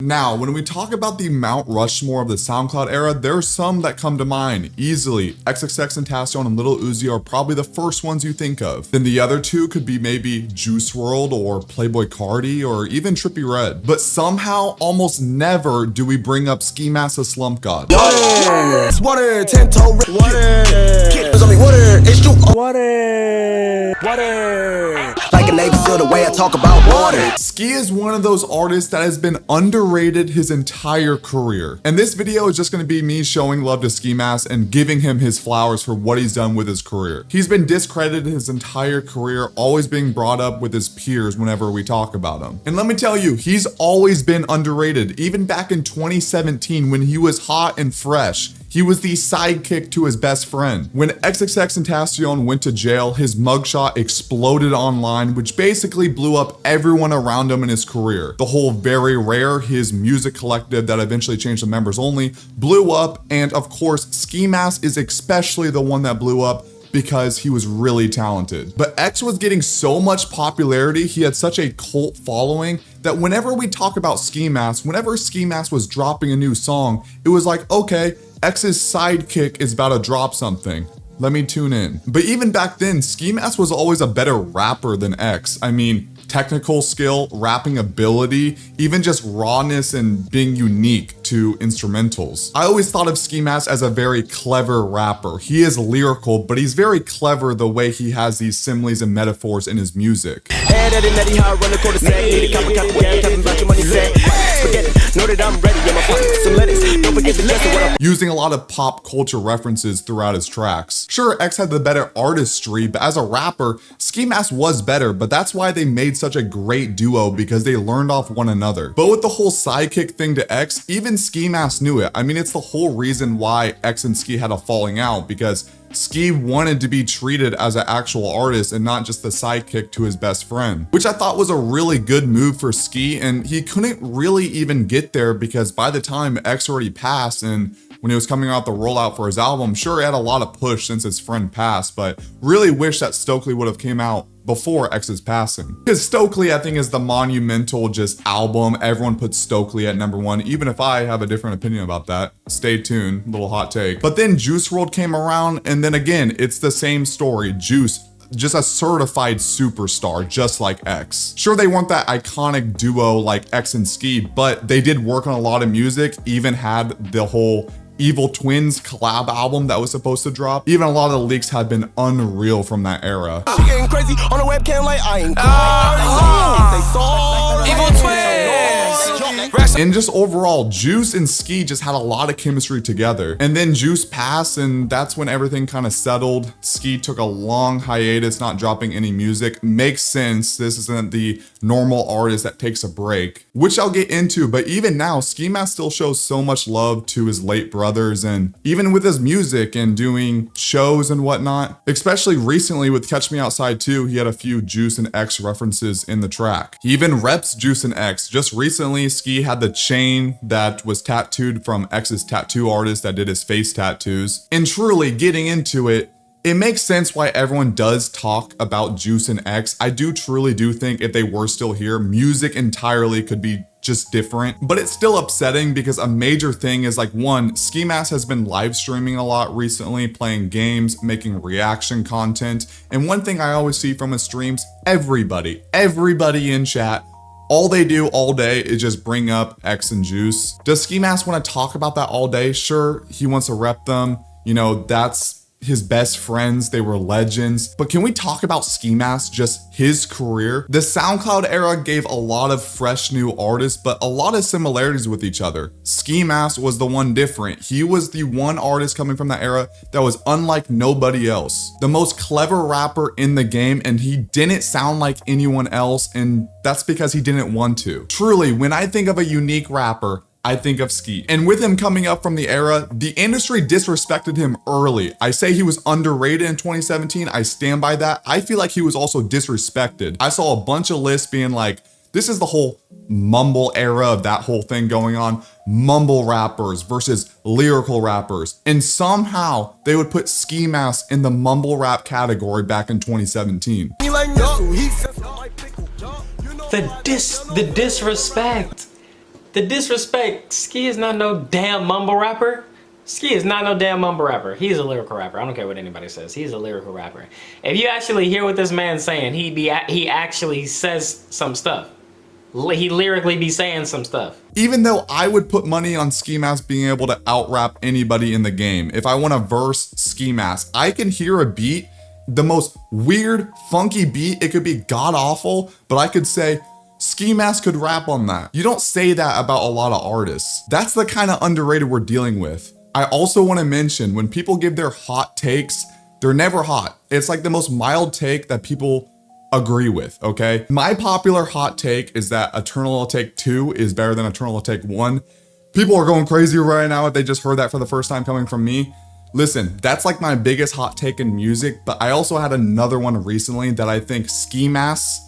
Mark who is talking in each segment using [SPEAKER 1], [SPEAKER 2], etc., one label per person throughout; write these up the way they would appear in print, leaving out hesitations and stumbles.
[SPEAKER 1] Now, when we talk about the Mount Rushmore of the SoundCloud era, there are some that come to mind easily. XXXTentacion and Lil Uzi are probably the first ones you think of. Then the other two could be maybe Juice WRLD or Playboi Carti or even Trippie Redd. But somehow, almost never do we bring up Mask the Slump God.
[SPEAKER 2] Water, 10-toe, water. Like a Navy SEAL, the way I talk about water.
[SPEAKER 1] Ski is one of those artists that has been underrated his entire career. And this video is just going to be me showing love to Ski Mask and giving him his flowers for what he's done with his career. He's been discredited his entire career, always being brought up with his peers whenever we talk about him. And let me tell you, he's always been underrated. Even back in 2017 when he was hot and fresh, he was the sidekick to his best friend. When XXXTentacion went to jail, his mugshot exploded online, which basically blew up everyone around him in his career. The whole Very Rare, his music collective that eventually changed to members only, blew up, and of course, Ski Mask is especially the one that blew up because he was really talented. But X was getting so much popularity, he had such a cult following, that whenever we talk about Ski Mask, whenever Ski Mask was dropping a new song, it was like, okay, X's sidekick is about to drop something. Let me tune in. But even back then, Ski Mask was always a better rapper than X. I mean, technical skill, rapping ability, even just rawness and being unique to instrumentals. I always thought of Ski Mask as a very clever rapper. He is lyrical, but he's very clever the way he has these similes and metaphors in his music. Using a lot of pop culture references throughout his tracks. Sure, X had the better artistry, but as a rapper, Ski Mask was better, but that's why they made such a great duo, because they learned off one another. But with the whole sidekick thing to X, even Ski Mask knew it. I mean, it's the whole reason why X and Ski had a falling out, because Ski wanted to be treated as an actual artist and not just the sidekick to his best friend, which I thought was a really good move for Ski, and he couldn't really even get there because by the time X already passed, and when he was coming out the rollout for his album, sure, he had a lot of push since his friend passed, but really wish that Stokely would have came out before X's passing. Because Stokely, I think, is the monumental just album. Everyone puts Stokely at #1, even if I have a different opinion about that. Stay tuned, little hot take. But then Juice WRLD came around, and then again, it's the same story. Juice, just a certified superstar, just like X. Sure, they weren't that iconic duo like X and Ski, but they did work on a lot of music, even had the whole Evil Twins collab album that was supposed to drop. Even a lot of the leaks had been unreal from that era.
[SPEAKER 2] She getting crazy on the webcam like I ain't Evil Twins.
[SPEAKER 1] And just overall, Juice and Ski just had a lot of chemistry together. And then Juice passed, and that's when everything kind of settled. Ski took a long hiatus, not dropping any music. Makes sense. This isn't the normal artist that takes a break, which I'll get into. But even now, Ski Mask still shows so much love to his late brothers, and even with his music and doing shows and whatnot, especially recently with Catch Me Outside 2, he had a few Juice and X references in the track. He even reps Juice and X. Just recently, Ski had the chain that was tattooed from X's tattoo artist that did his face tattoos. And truly, getting into it, it makes sense why everyone does talk about Juice and X. I truly do think if they were still here, music entirely could be just different, but it's still upsetting because a major thing is like, one, Ski Mask has been live streaming a lot recently, playing games, making reaction content. And one thing I always see from his streams, everybody in chat, all they do all day is just bring up X and Juice. Does Ski Mask want to talk about that all day? Sure, he wants to rep them. You know, that's his best friends, they were legends. But can we talk about Ski Mask, just his career? The SoundCloud era gave a lot of fresh new artists, but a lot of similarities with each other. Ski Mask was the one different. He was the one artist coming from that era that was unlike nobody else. The most clever rapper in the game, and he didn't sound like anyone else, and that's because he didn't want to. Truly, when I think of a unique rapper, I think of Ski. And with him coming up from the era, the industry disrespected him early. I say he was underrated in 2017. I stand by that. I feel like he was also disrespected. I saw a bunch of lists being like, this is the whole mumble era of that whole thing going on. Mumble rappers versus lyrical rappers. And somehow they would put Ski Mask in the mumble rap category back in 2017.
[SPEAKER 3] The disrespect. The disrespect, Ski is not no damn mumble rapper. Ski is not no damn mumble rapper. He's a lyrical rapper. I don't care what anybody says. He's a lyrical rapper. If you actually hear what this man's saying, he actually says some stuff. He lyrically be saying some stuff.
[SPEAKER 1] Even though I would put money on Ski Mask being able to out-rap anybody in the game, if I want to verse Ski Mask, I can hear a beat, the most weird, funky beat, it could be god-awful, but I could say, Ski Mask could rap on that. You don't say that about a lot of artists. That's the kind of underrated we're dealing with. I also want to mention, when people give their hot takes, they're never hot. It's like the most mild take that people agree with, okay? My popular hot take is that Eternal Take 2 is better than Eternal Take 1. People are going crazy right now if they just heard that for the first time coming from me. Listen, that's like my biggest hot take in music, but I also had another one recently that I think Ski Mask,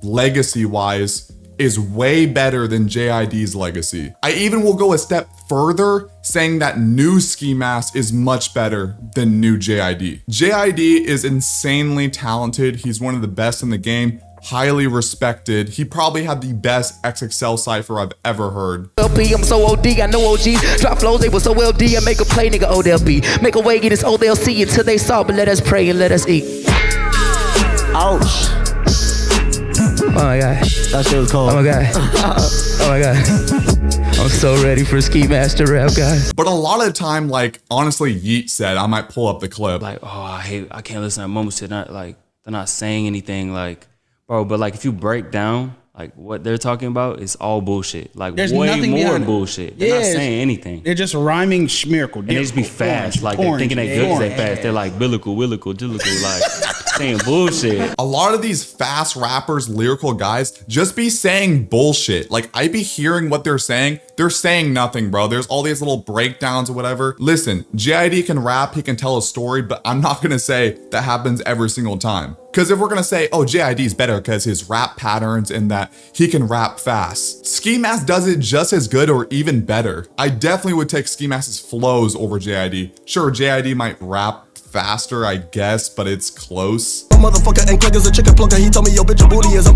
[SPEAKER 1] legacy-wise, is way better than JID's legacy. I even will go a step further, saying that new Ski Mask is much better than new JID. JID is insanely talented. He's one of the best in the game, highly respected. He probably had the best XXL cipher I've ever heard.
[SPEAKER 2] LP, I'm so OD, I know OGs. Drop flows, they were so LD. I make a play, nigga, oh, they'll be. Make a way, get this, oh, they'll see until they saw, but let us pray and let us eat. Ouch. Oh my god. That shit was cold. Oh my god. Oh my god. I'm so ready for Ski Mask to rap, guys.
[SPEAKER 1] But a lot of the time, like, honestly, Yeet said, I might pull up the clip.
[SPEAKER 4] Like, oh, I can't listen to mumble shit. Not like, they're not saying anything, like, bro, but like if you break down like what they're talking about, it's all bullshit. Like
[SPEAKER 5] There's
[SPEAKER 4] way
[SPEAKER 5] nothing
[SPEAKER 4] more
[SPEAKER 5] behind it.
[SPEAKER 4] bullshit. They're not
[SPEAKER 5] Yeah,
[SPEAKER 4] saying anything.
[SPEAKER 5] They're just rhyming schmiracle.
[SPEAKER 4] And they just be fast. Like they're thinking they good because they fast. They're like billical, dillical, like saying bullshit.
[SPEAKER 1] A lot of these fast rappers, lyrical guys, just be saying bullshit. Like I be hearing what they're saying nothing, bro. There's all these little breakdowns or whatever. Listen, JID can rap, he can tell a story, but I'm not gonna say that happens every single time. Because if we're gonna say, oh, JID is better because his rap patterns and that he can rap fast, Ski Mask does it just as good or even better. I definitely would take Ski Mask's flows over JID. Sure, JID might rap faster, I guess, but it's close.
[SPEAKER 2] Motherfucker and click as a chicken plucker. He told me your bitch a booty is up,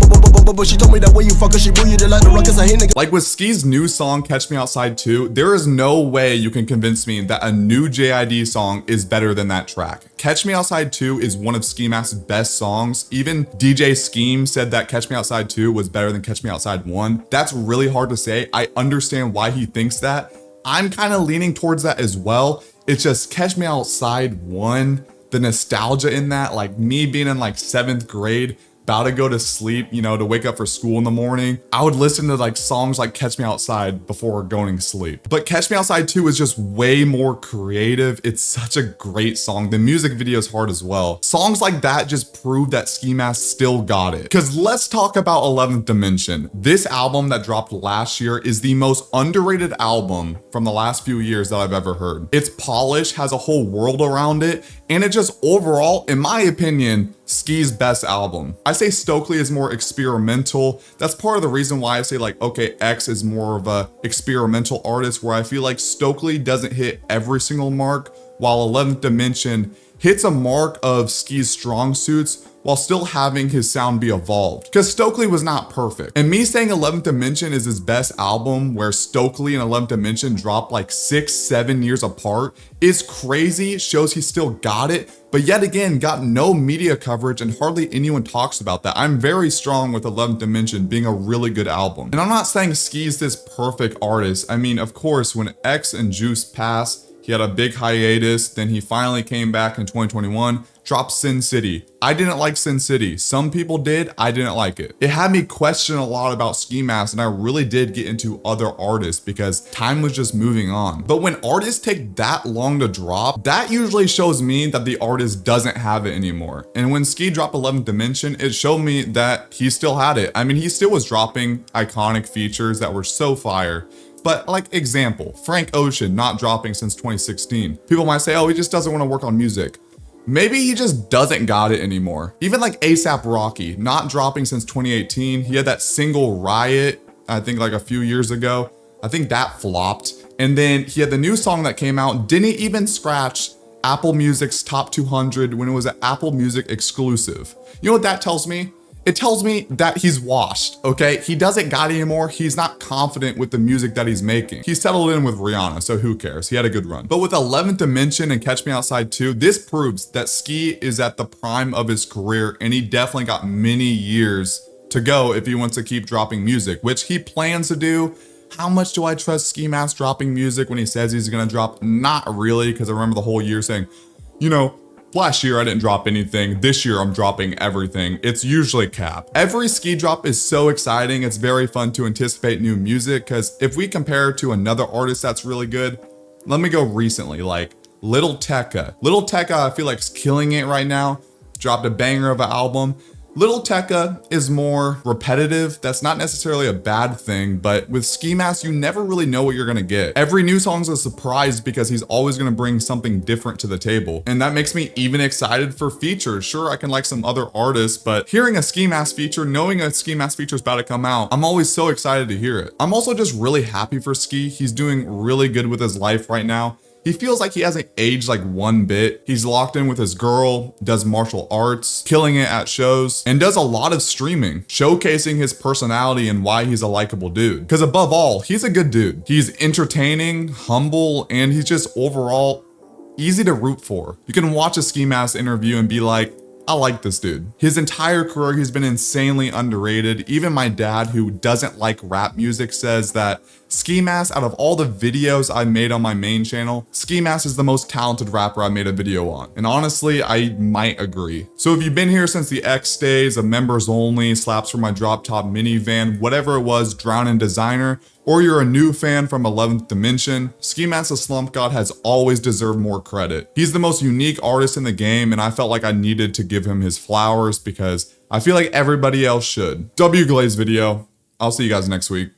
[SPEAKER 2] but she told me that when you fuck her, she boo you just like the ruckus. I hate nigga.
[SPEAKER 1] Like with Ski's new song, Catch Me Outside 2, there is no way you can convince me that a new JID song is better than that track. Catch Me Outside 2 is one of Ski Mask's best songs. Even DJ Scheme said that Catch Me Outside 2 was better than Catch Me Outside 1. That's really hard to say. I understand why he thinks that. I'm kind of leaning towards that as well. It's just Catch Me Outside 1, the nostalgia in that, like me being in like 7th grade, about to go to sleep, you know, to wake up for school in the morning. I would listen to like songs like Catch Me Outside before going to sleep. But Catch Me Outside 2 is just way more creative. It's such a great song. The music video is hard as well. Songs like that just prove that Ski Mask still got it. Because let's talk about 11th Dimension. This album that dropped last year is the most underrated album from the last few years that I've ever heard. It's polished, has a whole world around it, and it just overall, in my opinion, Ski's best album. I say Stokely is more experimental. That's part of the reason why I say like, okay, X is more of a experimental artist, where I feel like Stokely doesn't hit every single mark, while 11th Dimension hits a mark of Ski's strong suits while still having his sound be evolved. Because Stokely was not perfect. And me saying 11th Dimension is his best album, where Stokely and 11th Dimension dropped like 6-7 years apart, is crazy, shows he still got it, but yet again, got no media coverage and hardly anyone talks about that. I'm very strong with 11th Dimension being a really good album. And I'm not saying Ski's this perfect artist. I mean, of course, when X and Juice passed, he had a big hiatus, then he finally came back in 2021, dropped Sin City. I didn't like Sin City. Some people did, I didn't like it. It had me question a lot about Ski Mask, and I really did get into other artists because time was just moving on. But when artists take that long to drop, that usually shows me that the artist doesn't have it anymore. And when Ski dropped 11th Dimension, it showed me that he still had it. I mean, he still was dropping iconic features that were so fire. But like example, Frank Ocean not dropping since 2016. People might say, oh, he just doesn't want to work on music. Maybe he just doesn't got it anymore. Even like A$AP Rocky not dropping since 2018. He had that single Riot, I think like a few years ago. I think that flopped. And then he had the new song that came out, didn't even scratch Apple Music's top 200 when it was an Apple Music exclusive. You know what that tells me? it tells me that he's washed, okay? He doesn't got it anymore. He's not confident with the music that he's making. He settled in with Rihanna, so who cares? He had a good run. But with 11th Dimension and Catch Me Outside 2, this proves that Ski is at the prime of his career, and he definitely got many years to go if he wants to keep dropping music, which he plans to do. How much do I trust Ski Mask dropping music when he says he's gonna drop? Not really, because I remember the whole year saying, you know, last year I didn't drop anything. This year I'm dropping everything. It's usually cap. Every Ski drop is so exciting. It's very fun to anticipate new music, because if we compare to another artist that's really good, let me go recently, like Little Tekka. Little Tekka, I feel like is killing it right now. Dropped a banger of an album. Little Tekka is more repetitive. That's not necessarily a bad thing, but with Ski Mask, you never really know what you're gonna get. Every new song's a surprise because he's always gonna bring something different to the table. And that makes me even excited for features. Sure, I can like some other artists, but hearing a Ski Mask feature, knowing a Ski Mask feature is about to come out, I'm always so excited to hear it. I'm also just really happy for Ski. He's doing really good with his life right now. He feels like he hasn't aged like one bit. He's locked in with his girl, does martial arts, killing it at shows, and does a lot of streaming, showcasing his personality and why he's a likable dude. Because above all, he's a good dude. He's entertaining, humble, and he's just overall easy to root for. You can watch a Ski Mask interview and be like, I like this dude. His entire career, he's been insanely underrated. Even my dad, who doesn't like rap music, says that Ski Mask, out of all the videos I made on my main channel, Ski Mask is the most talented rapper I made a video on. And honestly, I might agree. So if you've been here since the X days of members only, slaps from my drop top minivan, whatever it was, Drown in Designer, or you're a new fan from 11th Dimension, Mask the Slump God has always deserved more credit. He's the most unique artist in the game, and I felt like I needed to give him his flowers because I feel like everybody else should. W Glaze video. I'll see you guys next week.